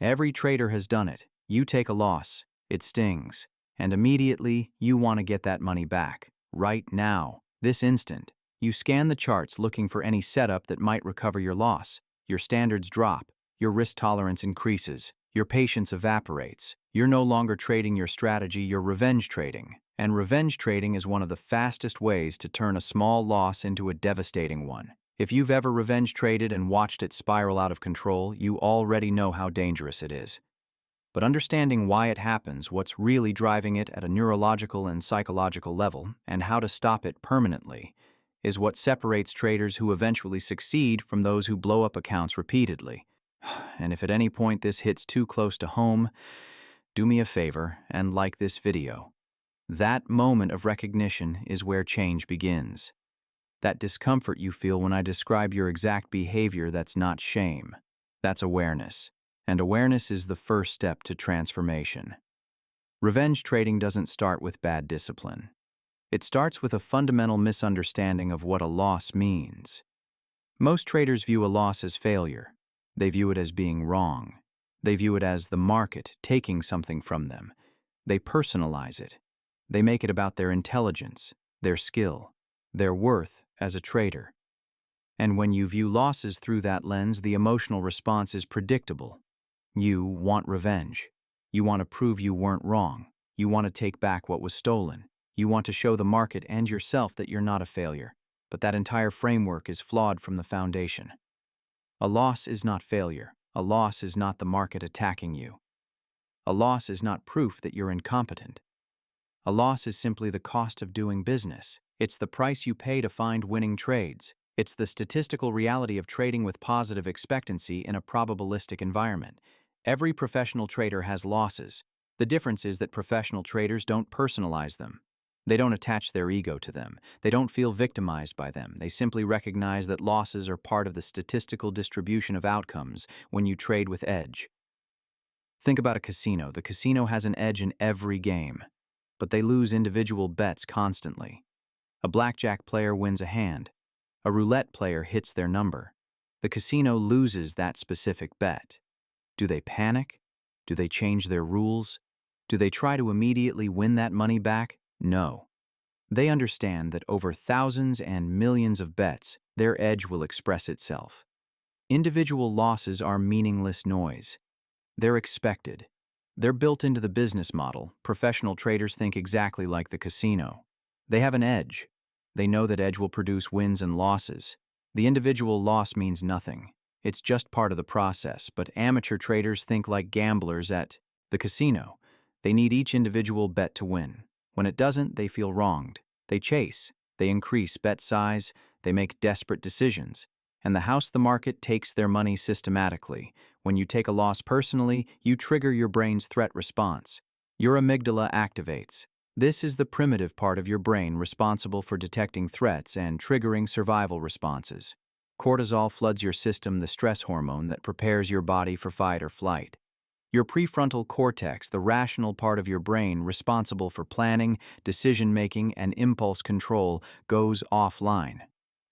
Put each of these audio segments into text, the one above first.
Every trader has done it. You take a loss, it stings, and immediately you want to get that money back. Right now, this instant, you scan the charts looking for any setup that might recover your loss. Your standards drop, your risk tolerance increases, your patience evaporates. You're no longer trading your strategy, you're revenge trading. And revenge trading is one of the fastest ways to turn a small loss into a devastating one. If you've ever revenge traded and watched it spiral out of control, you already know how dangerous it is. But understanding why it happens, what's really driving it at a neurological and psychological level, and how to stop it permanently, is what separates traders who eventually succeed from those who blow up accounts repeatedly. And if at any point this hits too close to home, do me a favor and like this video. That moment of recognition is where change begins. That discomfort you feel when I describe your exact behavior, that's not shame. That's awareness. And awareness is the first step to transformation. Revenge trading doesn't start with bad discipline. It starts with a fundamental misunderstanding of what a loss means. Most traders view a loss as failure. They view it as being wrong. They view it as the market taking something from them. They personalize it. They make it about their intelligence, their skill, their worth as a trader. And when you view losses through that lens, the emotional response is predictable. You want revenge. You want to prove you weren't wrong. You want to take back what was stolen. You want to show the market and yourself that you're not a failure. But that entire framework is flawed from the foundation. A loss is not failure. A loss is not the market attacking you. A loss is not proof that you're incompetent. A loss is simply the cost of doing business. It's the price you pay to find winning trades. It's the statistical reality of trading with positive expectancy in a probabilistic environment. Every professional trader has losses. The difference is that professional traders don't personalize them. They don't attach their ego to them. They don't feel victimized by them. They simply recognize that losses are part of the statistical distribution of outcomes when you trade with edge. Think about a casino. The casino has an edge in every game, but they lose individual bets constantly. A blackjack player wins a hand. A roulette player hits their number. The casino loses that specific bet. Do they panic? Do they change their rules? Do they try to immediately win that money back? No. They understand that over thousands and millions of bets, their edge will express itself. Individual losses are meaningless noise. They're expected. They're built into the business model. Professional traders think exactly like the casino. They have an edge. They know that edge will produce wins and losses. The individual loss means nothing. It's just part of the process, but amateur traders think like gamblers at the casino. They need each individual bet to win. When it doesn't, they feel wronged. They chase. They increase bet size. They make desperate decisions. And the house the market takes their money systematically. When you take a loss personally, you trigger your brain's threat response. Your amygdala activates. This is the primitive part of your brain responsible for detecting threats and triggering survival responses. Cortisol floods your system, the stress hormone that prepares your body for fight or flight. Your prefrontal cortex, the rational part of your brain responsible for planning, decision-making, and impulse control, goes offline.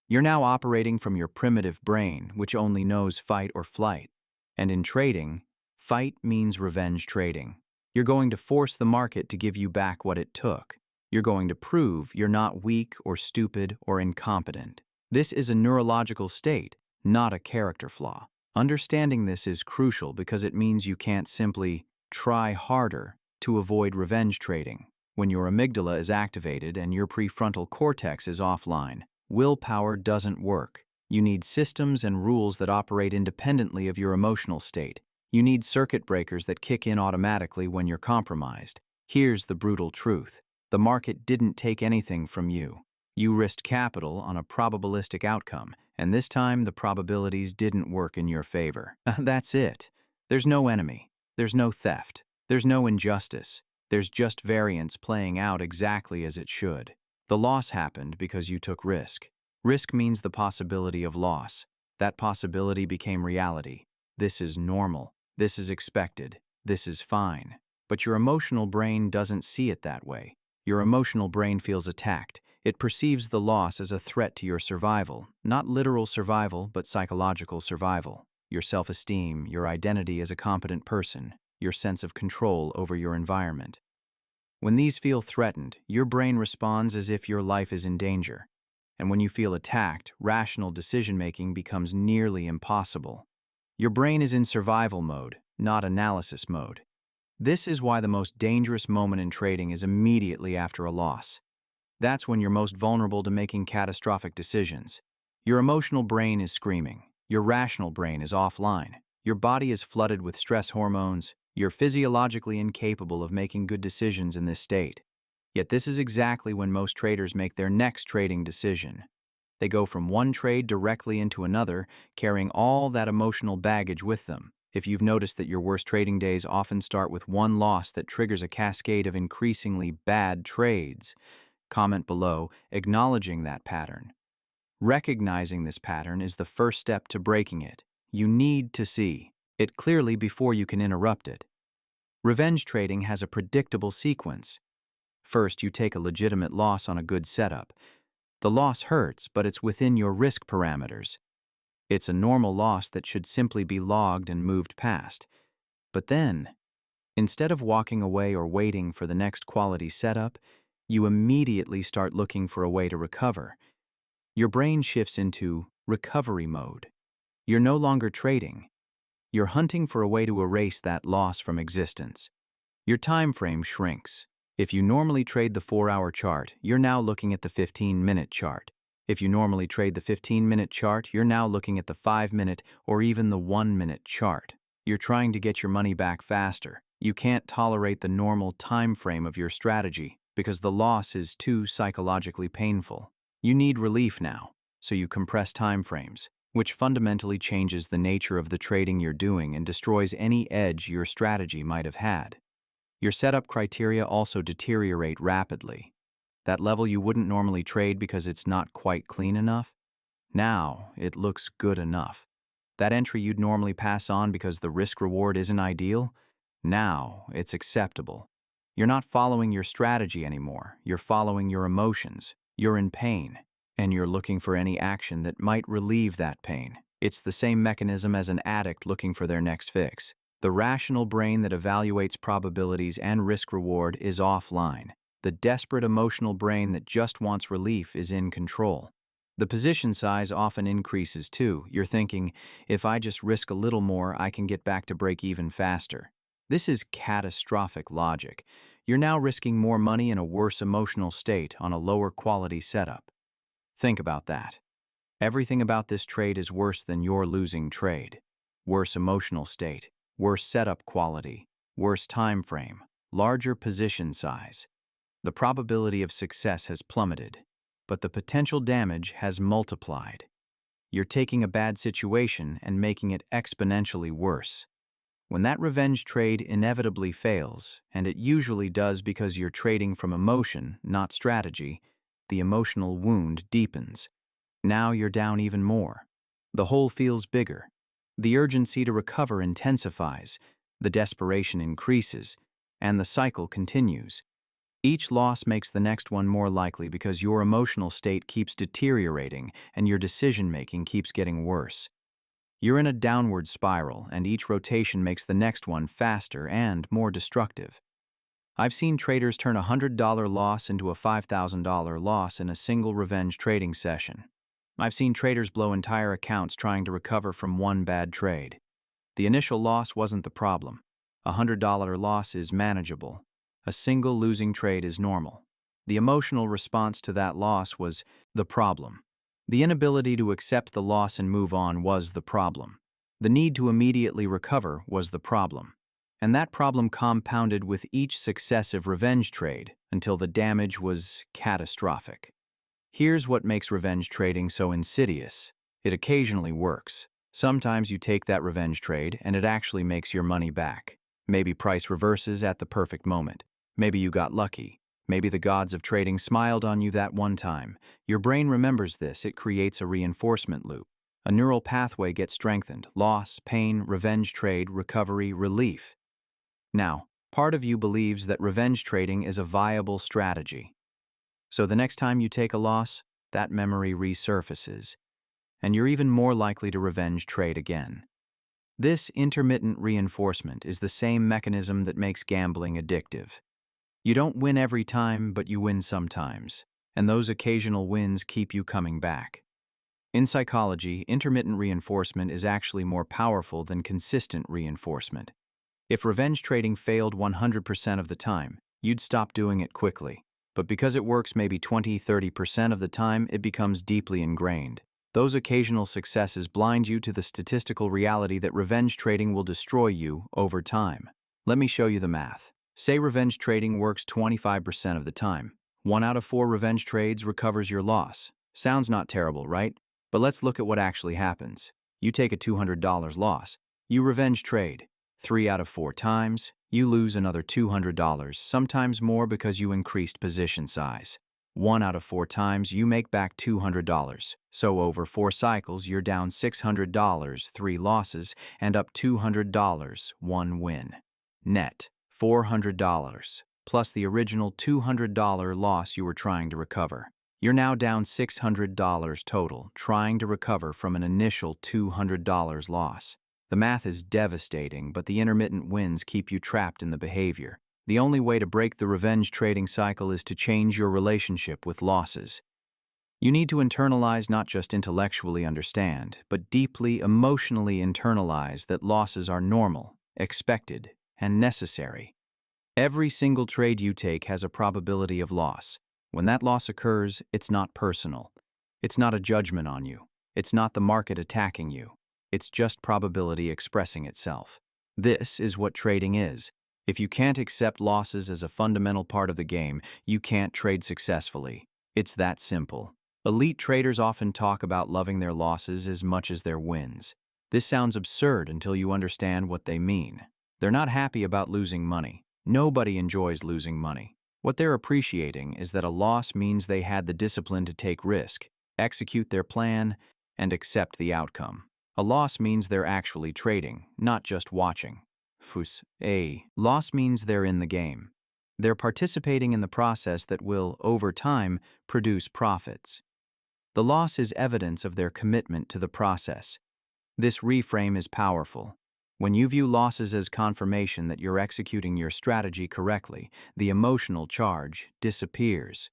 You're now operating from your primitive brain, which only knows fight or flight. And in trading, fight means revenge trading. You're going to force the market to give you back what it took. You're going to prove you're not weak or stupid or incompetent. This is a neurological state, not a character flaw. Understanding this is crucial because it means you can't simply try harder to avoid revenge trading. When your amygdala is activated and your prefrontal cortex is offline, willpower doesn't work. You need systems and rules that operate independently of your emotional state. You need circuit breakers that kick in automatically when you're compromised. Here's the brutal truth. The market didn't take anything from you. You risked capital on a probabilistic outcome, and this time the probabilities didn't work in your favor. That's it. There's no enemy. There's no theft. There's no injustice. There's just variance playing out exactly as it should. The loss happened because you took risk. Risk means the possibility of loss. That possibility became reality. This is normal. This is expected. This is fine. But your emotional brain doesn't see it that way. Your emotional brain feels attacked. It perceives the loss as a threat to your survival, not literal survival, but psychological survival. your self-esteem, your identity as a competent person, your sense of control over your environment. When these feel threatened, your brain responds as if your life is in danger. And when you feel attacked, rational decision-making becomes nearly impossible. Your brain is in survival mode, not analysis mode. This is why the most dangerous moment in trading is immediately after a loss. That's when you're most vulnerable to making catastrophic decisions. Your emotional brain is screaming. Your rational brain is offline. Your body is flooded with stress hormones. You're physiologically incapable of making good decisions in this state. Yet this is exactly when most traders make their next trading decision. They go from one trade directly into another, carrying all that emotional baggage with them. If you've noticed that your worst trading days often start with one loss that triggers a cascade of increasingly bad trades, comment below, acknowledging that pattern. Recognizing this pattern is the first step to breaking it. You need to see it clearly before you can interrupt it. Revenge trading has a predictable sequence. First, you take a legitimate loss on a good setup. The loss hurts, but it's within your risk parameters. It's a normal loss that should simply be logged and moved past. But then, instead of walking away or waiting for the next quality setup, you immediately start looking for a way to recover. Your brain shifts into recovery mode. You're no longer trading. You're hunting for a way to erase that loss from existence. Your time frame shrinks. If you normally trade the 4-hour chart, you're now looking at the 15-minute chart. If you normally trade the 15-minute chart, you're now looking at the 5-minute or even the 1-minute chart. You're trying to get your money back faster. You can't tolerate the normal time frame of your strategy because the loss is too psychologically painful. You need relief now, so you compress time frames, which fundamentally changes the nature of the trading you're doing and destroys any edge your strategy might have had. Your setup criteria also deteriorate rapidly. That level you wouldn't normally trade because it's not quite clean enough, now it looks good enough. That entry you'd normally pass on because the risk-reward isn't ideal, now it's acceptable. You're not following your strategy anymore, you're following your emotions. You're in pain, and you're looking for any action that might relieve that pain. It's the same mechanism as an addict looking for their next fix. The rational brain that evaluates probabilities and risk-reward is offline. The desperate emotional brain that just wants relief is in control. The position size often increases too. You're thinking, if I just risk a little more, I can get back to break even faster. This is catastrophic logic. You're now risking more money in a worse emotional state on a lower quality setup. Think about that. Everything about this trade is worse than your losing trade. Worse emotional state, worse setup quality, worse time frame, larger position size. The probability of success has plummeted, but the potential damage has multiplied. You're taking a bad situation and making it exponentially worse. When that revenge trade inevitably fails, and it usually does because you're trading from emotion, not strategy, the emotional wound deepens. Now you're down even more. The hole feels bigger. The urgency to recover intensifies, the desperation increases, and the cycle continues. Each loss makes the next one more likely because your emotional state keeps deteriorating and your decision-making keeps getting worse. You're in a downward spiral, and each rotation makes the next one faster and more destructive. I've seen traders turn a $100 loss into a $5,000 loss in a single revenge trading session. I've seen traders blow entire accounts trying to recover from one bad trade. The initial loss wasn't the problem. A $100 loss is manageable. A single losing trade is normal. The emotional response to that loss was the problem. The inability to accept the loss and move on was the problem. The need to immediately recover was the problem. And that problem compounded with each successive revenge trade until the damage was catastrophic. Here's what makes revenge trading so insidious. It occasionally works. Sometimes you take that revenge trade and it actually makes your money back. Maybe price reverses at the perfect moment. Maybe you got lucky. Maybe the gods of trading smiled on you that one time. Your brain remembers this. It creates a reinforcement loop. A neural pathway gets strengthened. Loss, pain, revenge trade, recovery, relief. Now, part of you believes that revenge trading is a viable strategy. So the next time you take a loss, that memory resurfaces, and you're even more likely to revenge trade again. This intermittent reinforcement is the same mechanism that makes gambling addictive. You don't win every time, but you win sometimes, and those occasional wins keep you coming back. In psychology, intermittent reinforcement is actually more powerful than consistent reinforcement. If revenge trading failed 100% of the time, you'd stop doing it quickly. But because it works maybe 20–30% of the time, it becomes deeply ingrained. Those occasional successes blind you to the statistical reality that revenge trading will destroy you over time. Let me show you the math. Say revenge trading works 25% of the time. 1 out of 4 revenge trades recovers your loss. Sounds not terrible, right? But let's look at what actually happens. You take a $200 loss. You revenge trade. 3 out of 4 times, you lose another $200, sometimes more because you increased position size. 1 out of 4 times, you make back $200. So over 4 cycles, you're down $600, 3 losses, and up $200, 1 win. Net, $400, plus the original $200 loss you were trying to recover. You're now down $600 total, trying to recover from an initial $200 loss. The math is devastating, but the intermittent wins keep you trapped in the behavior. The only way to break the revenge trading cycle is to change your relationship with losses. You need to internalize, not just intellectually understand, but deeply emotionally internalize that losses are normal, expected, and necessary. Every single trade you take has a probability of loss. When that loss occurs, it's not personal. It's not a judgment on you. It's not the market attacking you. It's just probability expressing itself. This is what trading is. If you can't accept losses as a fundamental part of the game, you can't trade successfully. It's that simple. Elite traders often talk about loving their losses as much as their wins. This sounds absurd until you understand what they mean. They're not happy about losing money. Nobody enjoys losing money. What they're appreciating is that a loss means they had the discipline to take risk, execute their plan, and accept the outcome. A loss means they're actually trading, not just watching. A loss means they're in the game. They're participating in the process that will, over time, produce profits. The loss is evidence of their commitment to the process. This reframe is powerful. When you view losses as confirmation that you're executing your strategy correctly, the emotional charge disappears.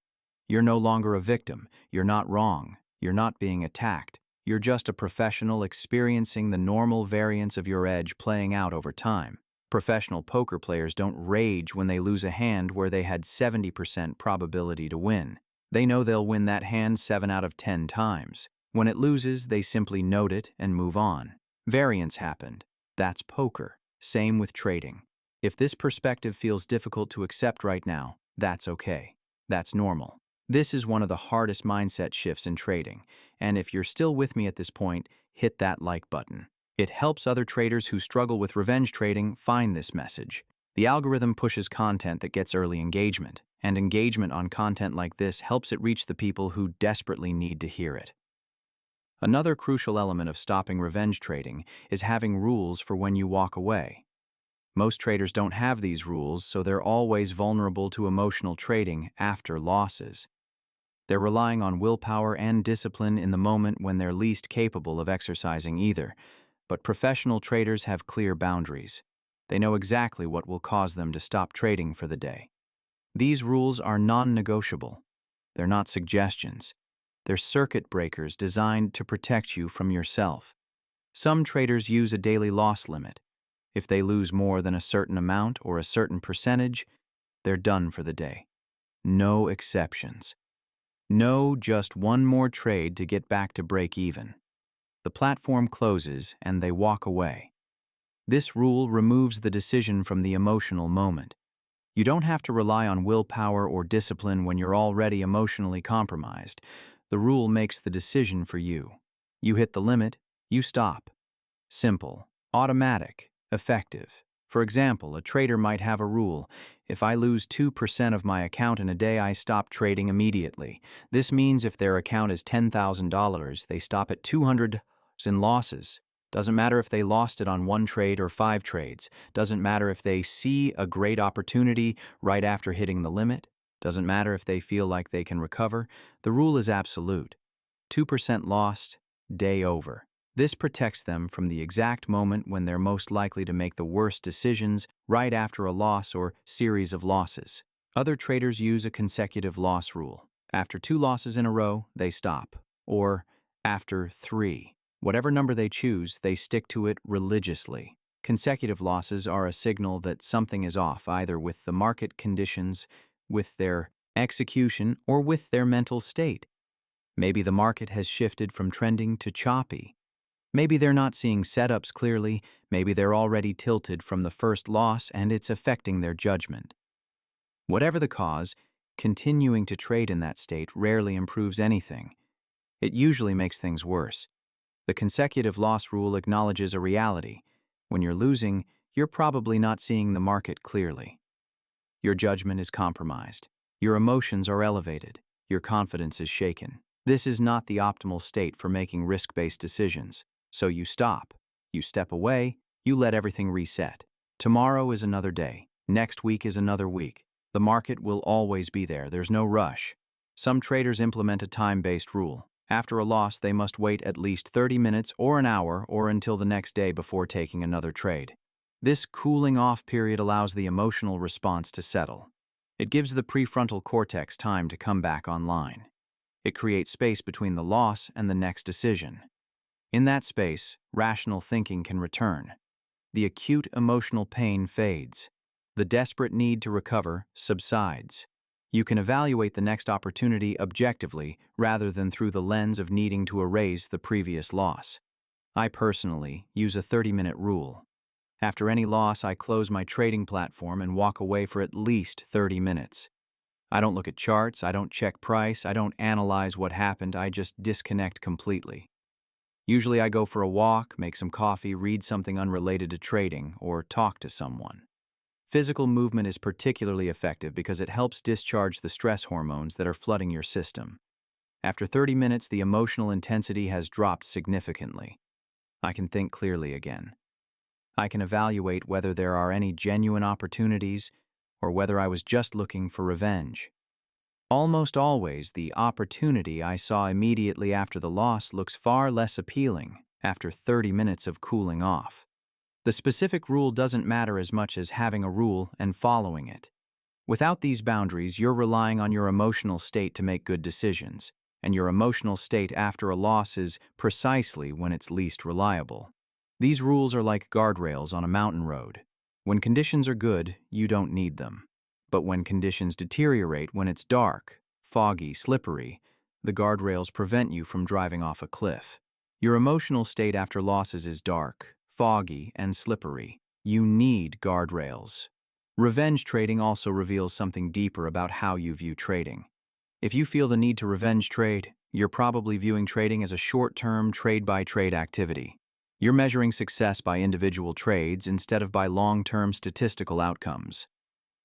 You're no longer a victim. You're not wrong. You're not being attacked. You're just a professional experiencing the normal variance of your edge playing out over time. Professional poker players don't rage when they lose a hand where they had 70% probability to win. They know they'll win that hand 7 out of 10 times. When it loses, they simply note it and move on. Variance happened. That's poker. Same with trading. If this perspective feels difficult to accept right now, that's okay. That's normal. This is one of the hardest mindset shifts in trading, and if you're still with me at this point, hit that like button. It helps other traders who struggle with revenge trading find this message. The algorithm pushes content that gets early engagement, and engagement on content like this helps it reach the people who desperately need to hear it. Another crucial element of stopping revenge trading is having rules for when you walk away. Most traders don't have these rules, so they're always vulnerable to emotional trading after losses. They're relying on willpower and discipline in the moment when they're least capable of exercising either. But professional traders have clear boundaries. They know exactly what will cause them to stop trading for the day. These rules are non-negotiable. They're not suggestions. They're circuit breakers designed to protect you from yourself. Some traders use a daily loss limit. If they lose more than a certain amount or a certain percentage, they're done for the day. No exceptions. No, just one more trade to get back to break even. The platform closes and they walk away. This rule removes the decision from the emotional moment. You don't have to rely on willpower or discipline when you're already emotionally compromised. The rule makes the decision for you. You hit the limit, you stop. Simple, automatic, effective. For example, a trader might have a rule: if I lose 2% of my account in a day, I stop trading immediately. This means if their account is $10,000, they stop at $200 in losses. Doesn't matter if they lost it on 1 trade or 5 trades. Doesn't matter if they see a great opportunity right after hitting the limit. Doesn't matter if they feel like they can recover. The rule is absolute. 2% lost, day over. This protects them from the exact moment when they're most likely to make the worst decisions, right after a loss or series of losses. Other traders use a consecutive loss rule. After 2 losses in a row, they stop. Or after 3. Whatever number they choose, they stick to it religiously. Consecutive losses are a signal that something is off, either with the market conditions, with their execution, or with their mental state. Maybe the market has shifted from trending to choppy. Maybe they're not seeing setups clearly, maybe they're already tilted from the first loss and it's affecting their judgment. Whatever the cause, continuing to trade in that state rarely improves anything. It usually makes things worse. The consecutive loss rule acknowledges a reality. When you're losing, you're probably not seeing the market clearly. Your judgment is compromised. Your emotions are elevated. Your confidence is shaken. This is not the optimal state for making risk-based decisions. So you stop. You step away. You let everything reset. Tomorrow is another day. Next week is another week. The market will always be there. There's no rush. Some traders implement a time-based rule. After a loss, they must wait at least 30 minutes or an hour or until the next day before taking another trade. This cooling-off period allows the emotional response to settle. It gives the prefrontal cortex time to come back online. It creates space between the loss and the next decision. In that space, rational thinking can return. The acute emotional pain fades. The desperate need to recover subsides. You can evaluate the next opportunity objectively rather than through the lens of needing to erase the previous loss. I personally use a 30-minute rule. After any loss, I close my trading platform and walk away for at least 30 minutes. I don't look at charts, I don't check price, I don't analyze what happened, I just disconnect completely. Usually I go for a walk, make some coffee, read something unrelated to trading, or talk to someone. Physical movement is particularly effective because it helps discharge the stress hormones that are flooding your system. After 30 minutes, the emotional intensity has dropped significantly. I can think clearly again. I can evaluate whether there are any genuine opportunities or whether I was just looking for revenge. Almost always, the opportunity I saw immediately after the loss looks far less appealing after 30 minutes of cooling off. The specific rule doesn't matter as much as having a rule and following it. Without these boundaries, you're relying on your emotional state to make good decisions, and your emotional state after a loss is precisely when it's least reliable. These rules are like guardrails on a mountain road. When conditions are good, you don't need them. But when conditions deteriorate, when it's dark, foggy, slippery, the guardrails prevent you from driving off a cliff. Your emotional state after losses is dark, foggy, and slippery. You need guardrails. Revenge trading also reveals something deeper about how you view trading. If you feel the need to revenge trade, you're probably viewing trading as a short-term, trade-by-trade activity. You're measuring success by individual trades instead of by long-term statistical outcomes.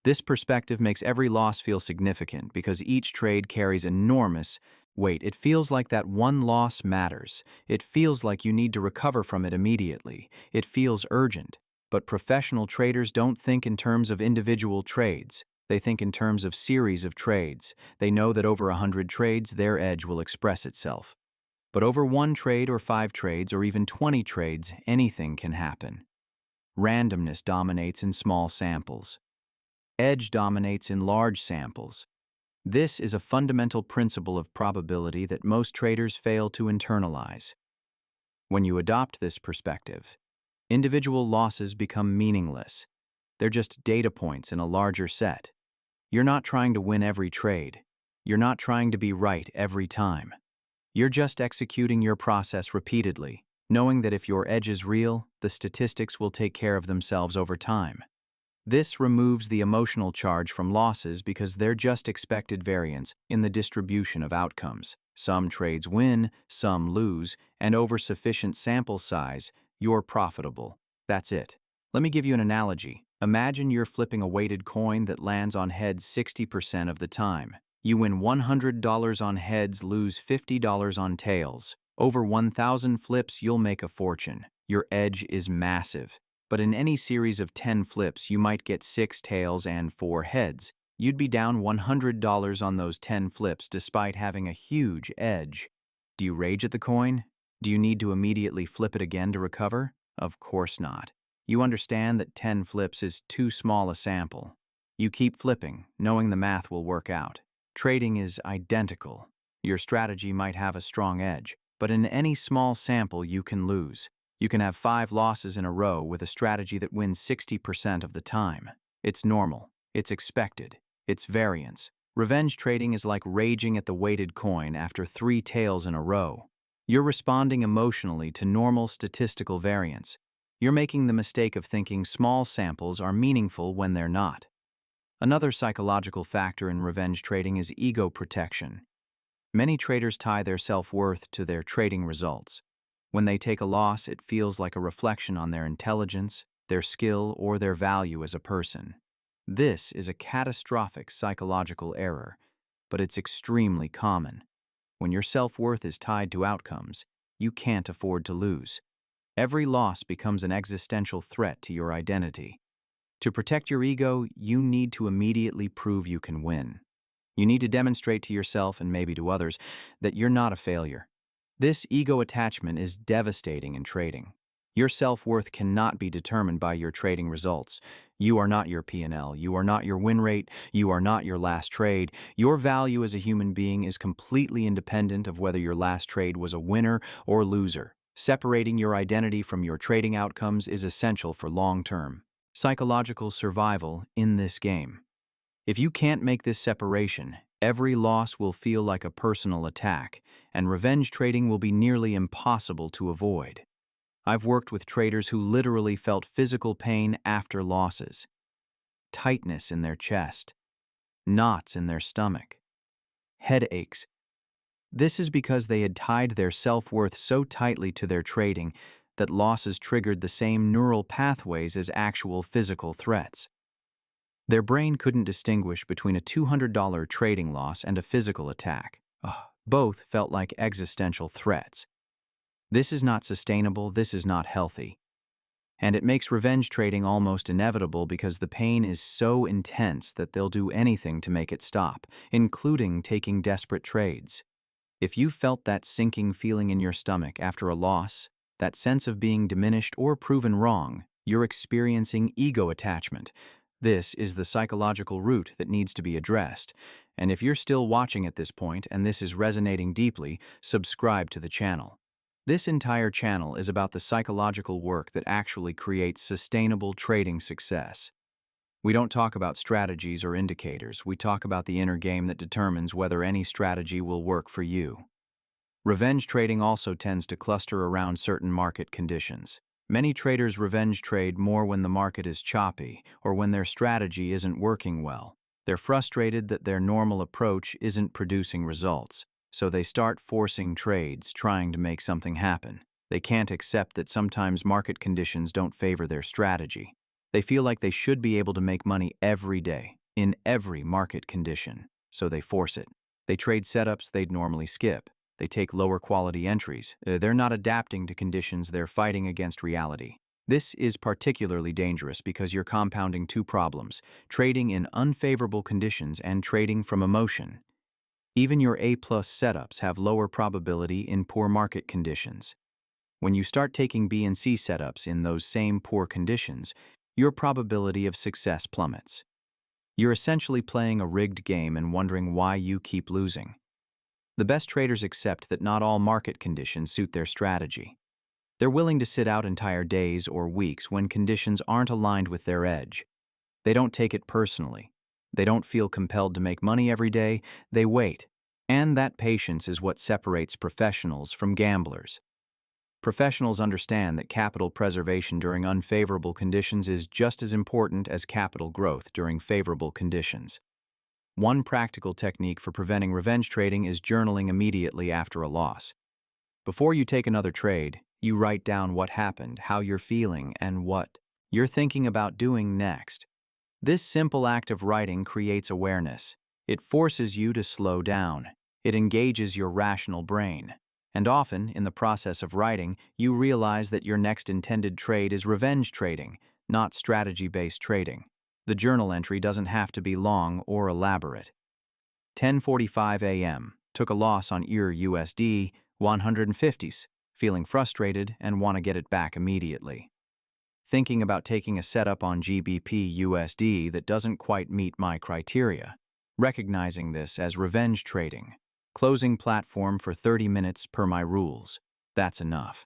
This perspective makes every loss feel significant because each trade carries enormous weight. It feels like that one loss matters. It feels like you need to recover from it immediately. It feels urgent. But professional traders don't think in terms of individual trades. They think in terms of series of trades. They know that over 100 trades, their edge will express itself. But over 1 trade or 5 trades or even 20 trades, anything can happen. Randomness dominates in small samples. Edge dominates in large samples. This is a fundamental principle of probability that most traders fail to internalize. When you adopt this perspective, individual losses become meaningless. They're just data points in a larger set. You're not trying to win every trade. You're not trying to be right every time. You're just executing your process repeatedly, knowing that if your edge is real, the statistics will take care of themselves over time. This removes the emotional charge from losses because they're just expected variance in the distribution of outcomes. Some trades win, some lose, and over sufficient sample size, you're profitable. That's it. Let me give you an analogy. Imagine you're flipping a weighted coin that lands on heads 60% of the time. You win $100 on heads, lose $50 on tails. Over 1,000 flips, you'll make a fortune. Your edge is massive. But in any series of 10 flips, you might get 6 tails and 4 heads. You'd be down $100 on those 10 flips despite having a huge edge. Do you rage at the coin? Do you need to immediately flip it again to recover? Of course not. You understand that 10 flips is too small a sample. You keep flipping, knowing the math will work out. Trading is identical. Your strategy might have a strong edge, but in any small sample you can lose. You can have 5 losses in a row with a strategy that wins 60% of the time. It's normal. It's expected. It's variance. Revenge trading is like raging at the weighted coin after 3 tails in a row. You're responding emotionally to normal statistical variance. You're making the mistake of thinking small samples are meaningful when they're not. Another psychological factor in revenge trading is ego protection. Many traders tie their self-worth to their trading results. When they take a loss, it feels like a reflection on their intelligence, their skill, or their value as a person. This is a catastrophic psychological error, but it's extremely common. When your self-worth is tied to outcomes, you can't afford to lose. Every loss becomes an existential threat to your identity. To protect your ego, you need to immediately prove you can win. You need to demonstrate to yourself and maybe to others that you're not a failure. This ego attachment is devastating in trading. Your self-worth cannot be determined by your trading results. You are not your P&L. You are not your win rate. You are not your last trade. Your value as a human being is completely independent of whether your last trade was a winner or loser. Separating your identity from your trading outcomes is essential for long-term psychological survival in this game. If you can't make this separation, every loss will feel like a personal attack, and revenge trading will be nearly impossible to avoid. I've worked with traders who literally felt physical pain after losses, tightness in their chest, knots in their stomach, headaches. This is because they had tied their self-worth so tightly to their trading that losses triggered the same neural pathways as actual physical threats. Their brain couldn't distinguish between a $200 trading loss and a physical attack. Both felt like existential threats. This is not sustainable, this is not healthy. And it makes revenge trading almost inevitable because the pain is so intense that they'll do anything to make it stop, including taking desperate trades. If you felt that sinking feeling in your stomach after a loss, that sense of being diminished or proven wrong, you're experiencing ego attachment. This is the psychological root that needs to be addressed. And if you're still watching at this point and this is resonating deeply, subscribe to the channel. This entire channel is about the psychological work that actually creates sustainable trading success. We don't talk about strategies or indicators. We talk about the inner game that determines whether any strategy will work for you. Revenge trading also tends to cluster around certain market conditions. Many traders revenge trade more when the market is choppy or when their strategy isn't working well. They're frustrated that their normal approach isn't producing results, so they start forcing trades, trying to make something happen. They can't accept that sometimes market conditions don't favor their strategy. They feel like they should be able to make money every day, in every market condition, so they force it. They trade setups they'd normally skip. They take lower quality entries. They're not adapting to conditions, they're fighting against reality. This is particularly dangerous because you're compounding two problems: trading in unfavorable conditions and trading from emotion. Even your A-plus setups have lower probability in poor market conditions. When you start taking B and C setups in those same poor conditions, your probability of success plummets. You're essentially playing a rigged game and wondering why you keep losing. The best traders accept that not all market conditions suit their strategy. They're willing to sit out entire days or weeks when conditions aren't aligned with their edge. They don't take it personally. They don't feel compelled to make money every day. They wait. And that patience is what separates professionals from gamblers. Professionals understand that capital preservation during unfavorable conditions is just as important as capital growth during favorable conditions. One practical technique for preventing revenge trading is journaling immediately after a loss. Before you take another trade, you write down what happened, how you're feeling, and what you're thinking about doing next. This simple act of writing creates awareness. It forces you to slow down. It engages your rational brain. And often, in the process of writing, you realize that your next intended trade is revenge trading, not strategy-based trading. The journal entry doesn't have to be long or elaborate. 10:45 a.m. Took a loss on EUR USD 150s. feeling frustrated and want to get it back immediately. Thinking about taking a setup on GBP USD that doesn't quite meet my criteria. Recognizing this as revenge trading. Closing platform for 30 minutes per my rules. That's enough.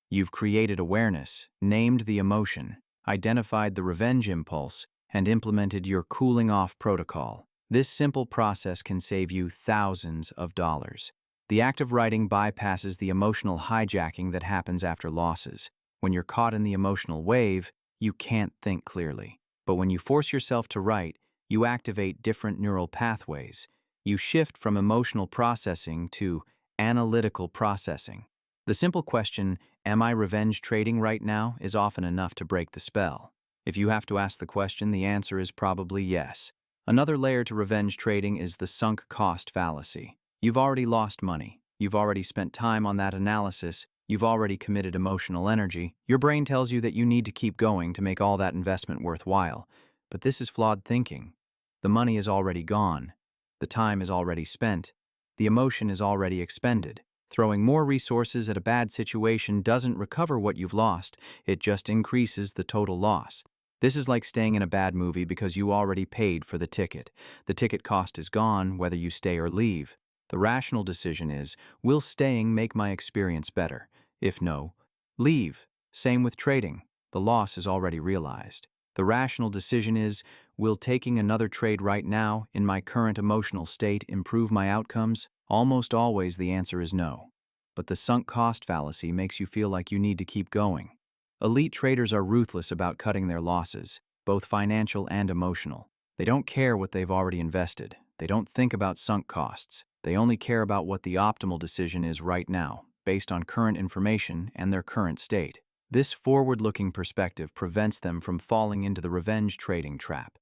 You've created awareness, named the emotion, identified the revenge impulse, and implemented your cooling off protocol. This simple process can save you thousands of dollars. The act of writing bypasses the emotional hijacking that happens after losses. When you're caught in the emotional wave, you can't think clearly. But when you force yourself to write, you activate different neural pathways. You shift from emotional processing to analytical processing. The simple question, am I revenge trading right now, is often enough to break the spell. If you have to ask the question, the answer is probably yes. Another layer to revenge trading is the sunk cost fallacy. You've already lost money. You've already spent time on that analysis. You've already committed emotional energy. Your brain tells you that you need to keep going to make all that investment worthwhile. But this is flawed thinking. The money is already gone. The time is already spent. The emotion is already expended. Throwing more resources at a bad situation doesn't recover what you've lost. It just increases the total loss. This is like staying in a bad movie because you already paid for the ticket. The ticket cost is gone, whether you stay or leave. The rational decision is, will staying make my experience better? If no, leave. Same with trading. The loss is already realized. The rational decision is, will taking another trade right now, in my current emotional state, improve my outcomes? Almost always the answer is no. But the sunk cost fallacy makes you feel like you need to keep going. Elite traders are ruthless about cutting their losses, both financial and emotional. They don't care what they've already invested. They don't think about sunk costs. They only care about what the optimal decision is right now, based on current information and their current state. This forward-looking perspective prevents them from falling into the revenge trading trap.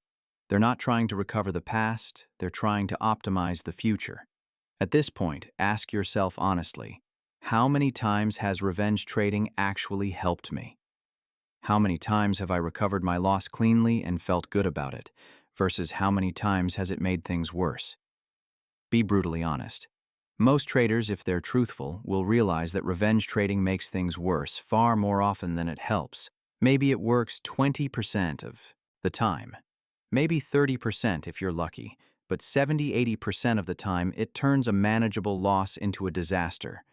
They're not trying to recover the past, they're trying to optimize the future. At this point, ask yourself honestly, how many times has revenge trading actually helped me? How many times have I recovered my loss cleanly and felt good about it, versus how many times has it made things worse? Be brutally honest. Most traders, if they're truthful, will realize that revenge trading makes things worse far more often than it helps. Maybe it works 20% of the time. Maybe 30% if you're lucky, but 70–80% of the time it turns a manageable loss into a disaster.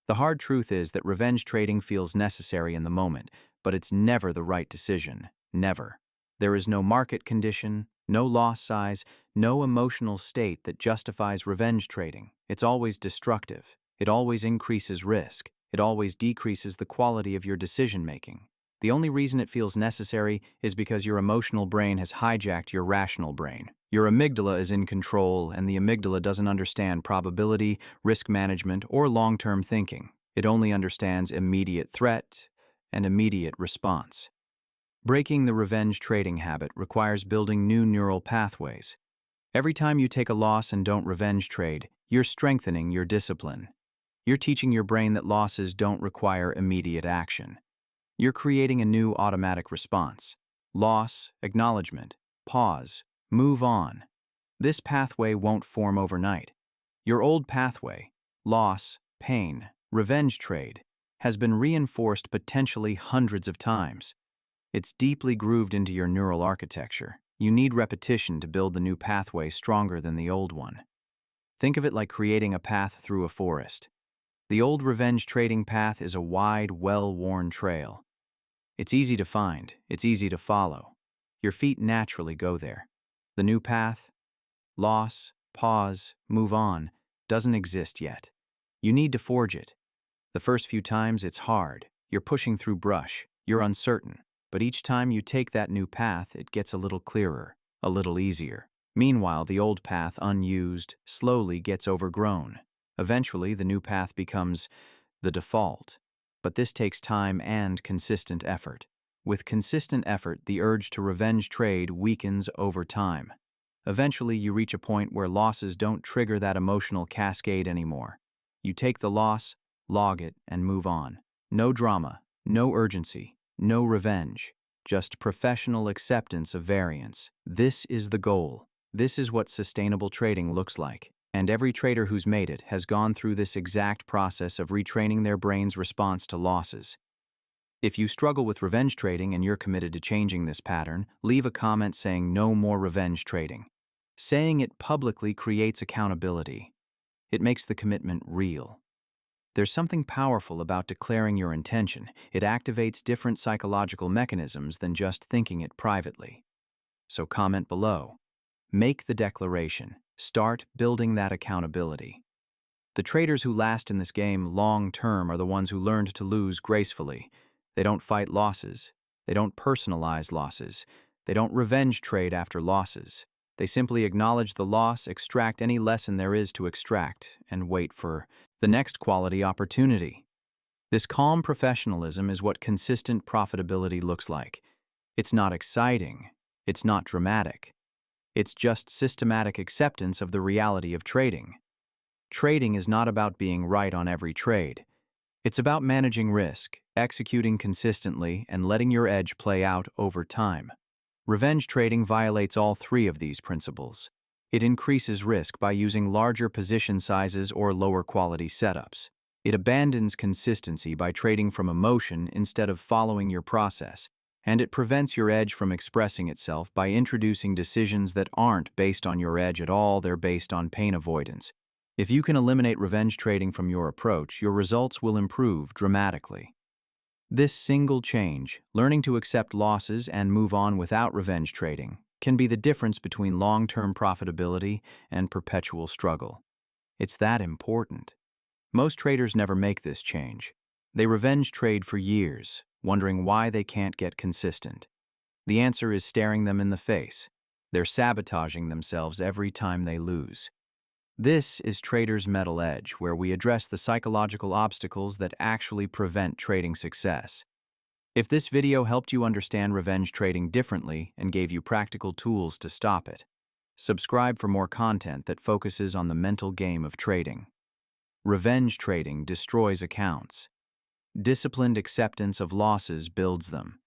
The hard truth is that revenge trading feels necessary in the moment, but it's never the right decision. Never. There is no market condition, no loss size, no emotional state that justifies revenge trading. It's always destructive. It always increases risk. It always decreases the quality of your decision-making. The only reason it feels necessary is because your emotional brain has hijacked your rational brain. Your amygdala is in control, and the amygdala doesn't understand probability, risk management, or long-term thinking. It only understands immediate threat and immediate response. Breaking the revenge trading habit requires building new neural pathways. Every time you take a loss and don't revenge trade, you're strengthening your discipline. You're teaching your brain that losses don't require immediate action. You're creating a new automatic response. Loss, acknowledgement, pause, move on. This pathway won't form overnight. Your old pathway, loss, pain, revenge trade, has been reinforced potentially hundreds of times. It's deeply grooved into your neural architecture. You need repetition to build the new pathway stronger than the old one. Think of it like creating a path through a forest. The old revenge trading path is a wide, well-worn trail. It's easy to find, it's easy to follow. Your feet naturally go there. The new path, loss, pause, move on, doesn't exist yet. You need to forge it. The first few times it's hard. You're pushing through brush. You're uncertain. But each time you take that new path, it gets a little clearer, a little easier. Meanwhile, the old path, unused, slowly gets overgrown. Eventually, the new path becomes the default. But this takes time and consistent effort. With consistent effort, the urge to revenge trade weakens over time. Eventually, you reach a point where losses don't trigger that emotional cascade anymore. You take the loss, log it, and move on. No drama, no urgency, no revenge. Just professional acceptance of variance. This is the goal. This is what sustainable trading looks like. And every trader who's made it has gone through this exact process of retraining their brain's response to losses. If you struggle with revenge trading and you're committed to changing this pattern, leave a comment saying no more revenge trading. Saying it publicly creates accountability. It makes the commitment real. There's something powerful about declaring your intention. It activates different psychological mechanisms than just thinking it privately. So comment below. Make the declaration. Start building that accountability. The traders who last in this game long-term are the ones who learned to lose gracefully. They don't fight losses. They don't personalize losses. They don't revenge trade after losses. They simply acknowledge the loss, extract any lesson there is to extract, and wait for the next quality opportunity. This calm professionalism is what consistent profitability looks like. It's not exciting. It's not dramatic. It's just systematic acceptance of the reality of trading. Trading is not about being right on every trade. It's about managing risk, executing consistently, and letting your edge play out over time. Revenge trading violates all three of these principles. It increases risk by using larger position sizes or lower quality setups. It abandons consistency by trading from emotion instead of following your process. And it prevents your edge from expressing itself by introducing decisions that aren't based on your edge at all, they're based on pain avoidance. If you can eliminate revenge trading from your approach, your results will improve dramatically. This single change, learning to accept losses and move on without revenge trading, can be the difference between long-term profitability and perpetual struggle. It's that important. Most traders never make this change. They revenge trade for years, wondering why they can't get consistent. The answer is staring them in the face. They're sabotaging themselves every time they lose. This is Trader's Metal Edge, where we address the psychological obstacles that actually prevent trading success. If this video helped you understand revenge trading differently and gave you practical tools to stop it, subscribe for more content that focuses on the mental game of trading. Revenge trading destroys accounts. Disciplined acceptance of losses builds them.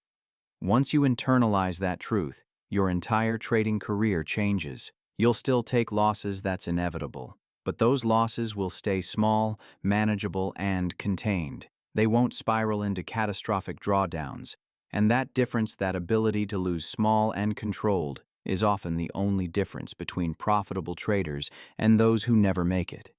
Once you internalize that truth, your entire trading career changes. You'll still take losses, that's inevitable, but those losses will stay small, manageable, and contained. They won't spiral into catastrophic drawdowns, and that difference, that ability to lose small and controlled, is often the only difference between profitable traders and those who never make it.